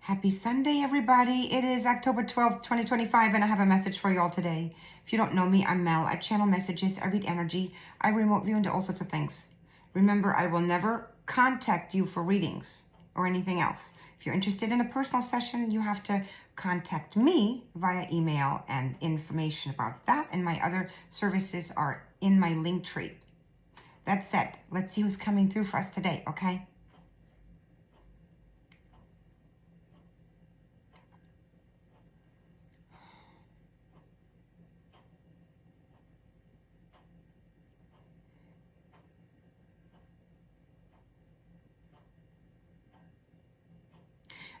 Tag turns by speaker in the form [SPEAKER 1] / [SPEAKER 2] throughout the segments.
[SPEAKER 1] Happy Sunday, everybody. It is October 12th, 2025, and I have a message for you all today. If you don't know me, I'm Mel. I channel messages, I read energy, I remote view into all sorts of things. Remember, I will never contact you for readings or anything else. If you're interested in a personal session, you have to contact me via email, and information about that and my other services are in my link tree. That said, let's see who's coming through for us today, okay?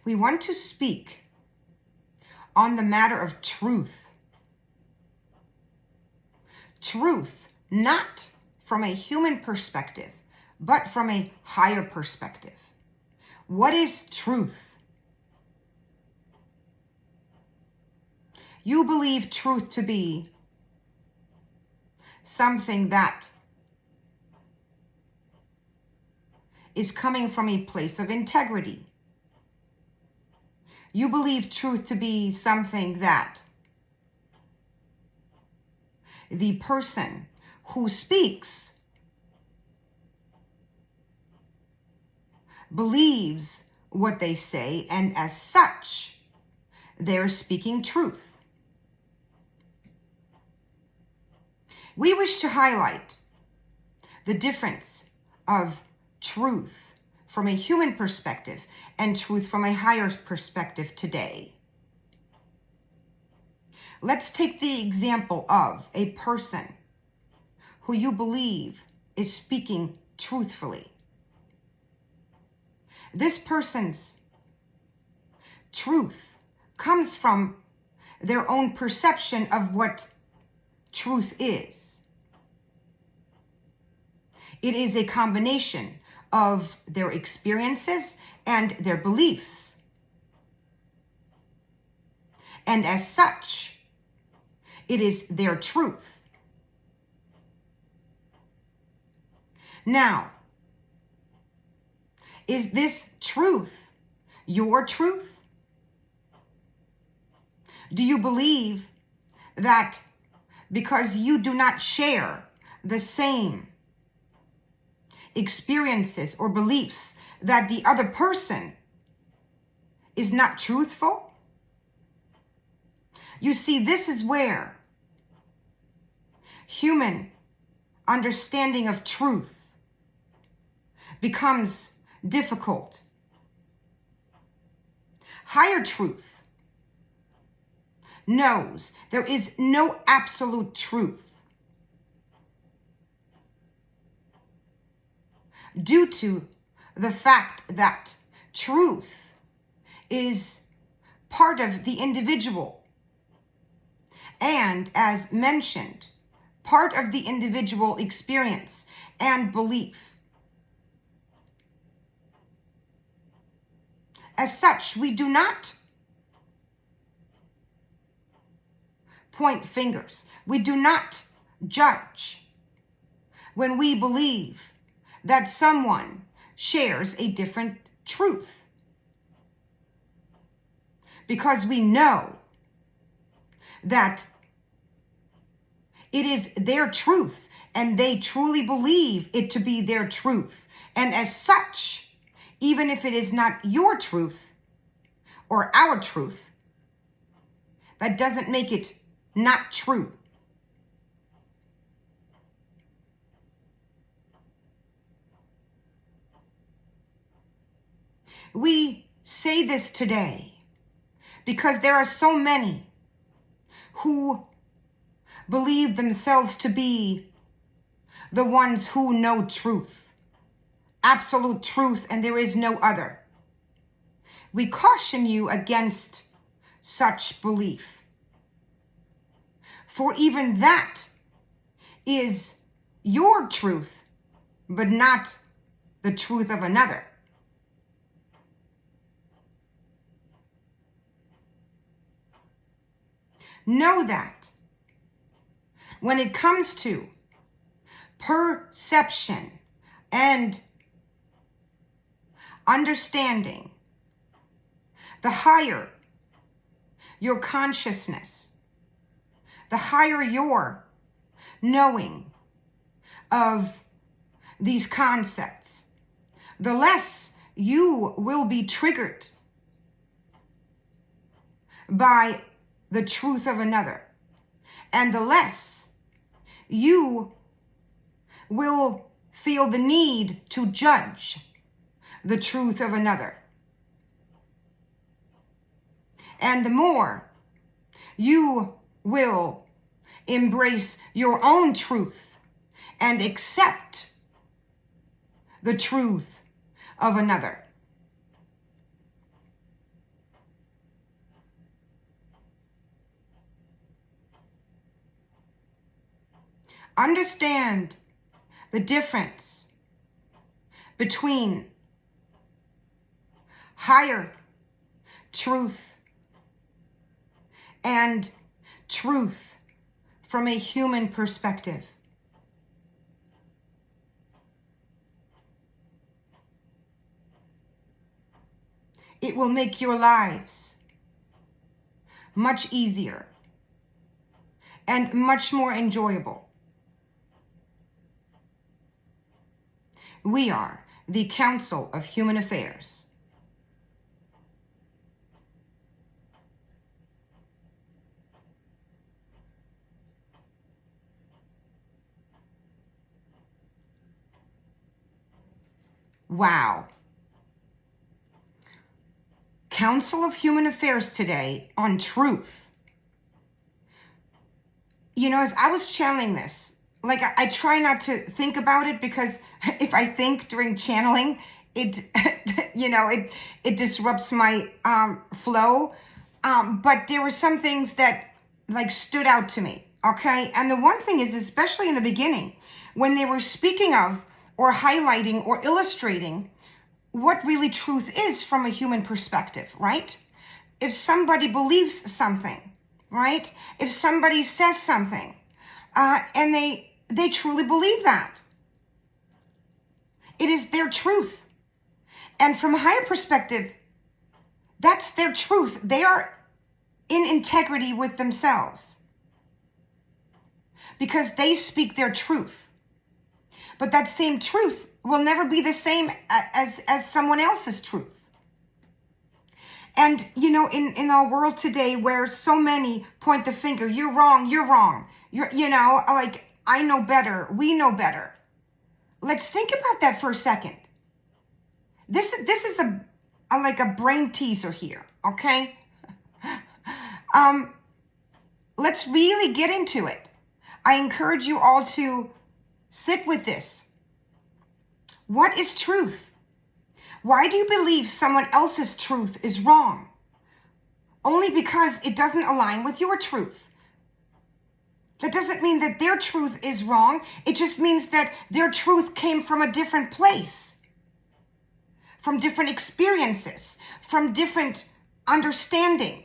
[SPEAKER 1] We want to speak on the matter of truth. Truth, not from a human perspective, but from a higher perspective. What is truth? You believe truth to be something that is coming from a place of integrity. You believe truth to be something that the person who speaks believes what they say, and as such, they're speaking truth. We wish to highlight the difference of truth from a human perspective and truth from a higher perspective today. Let's take the example of a person who you believe is speaking truthfully. This person's truth comes from their own perception of what truth is. It is a combination of their experiences and their beliefs. And as such, it is their truth. Now, is this truth your truth? Do you believe that because you do not share the same experiences or beliefs that the other person is not truthful? You see, this is where human understanding of truth becomes difficult. Higher truth knows there is no absolute truth. Due to the fact that truth is part of the individual, and as mentioned, part of the individual experience and belief. As such, we do not point fingers. We do not judge when we believe that someone shares a different truth, because we know that it is their truth and they truly believe it to be their truth. And as such, even if it is not your truth or our truth, that doesn't make it not true. We say this today because there are so many who believe themselves to be the ones who know truth, absolute truth, and there is no other. We caution you against such belief, for even that is your truth, but not the truth of another. Know that when it comes to perception and understanding the higher your consciousness, the higher your knowing of these concepts, the less you will be triggered by the truth of another, and the less you will feel the need to judge the truth of another. And the more you will embrace your own truth and accept the truth of another. Understand the difference between higher truth and truth from a human perspective. It will make your lives much easier and much more enjoyable. We are the Council of Human Affairs. Wow. Council of Human Affairs today on truth. You know, as I was channeling this, like I try not to think about it, because if I think during channeling, it, you know, it disrupts my flow. But there were some things that like stood out to me. Okay. And the one thing is, especially in the beginning, when they were speaking of or highlighting or illustrating what really truth is from a human perspective, right? If somebody believes something, right? If somebody says something, and they truly believe that, it is their truth. And from a higher perspective, that's their truth. They are in integrity with themselves because they speak their truth. But that same truth will never be the same as someone else's truth. And, you know, in our world today where so many point the finger, you're wrong, you know, like, I know better, we know better. Let's think about that for a second. This is like a brain teaser here, okay? Let's really get into it. I encourage you all to sit with this. What is truth? Why do you believe someone else's truth is wrong? Only because it doesn't align with your truth. That doesn't mean that their truth is wrong. It just means that their truth came from a different place, from different experiences, from different understanding.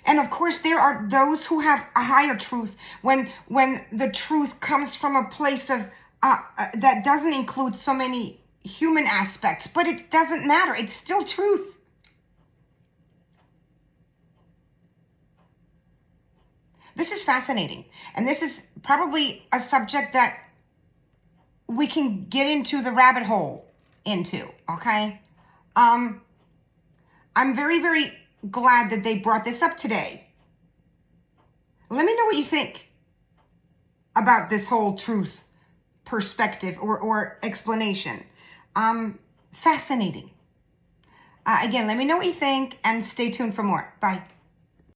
[SPEAKER 1] And of course, there are those who have a higher truth when the truth comes from a place of that doesn't include so many human aspects, but it doesn't matter. It's still truth. This is fascinating. And this is probably a subject that we can get into the rabbit hole into, okay? I'm very, very glad that they brought this up today. Let me know what you think about this whole truth perspective or explanation. Fascinating. Again, let me know what you think and stay tuned for more. Bye.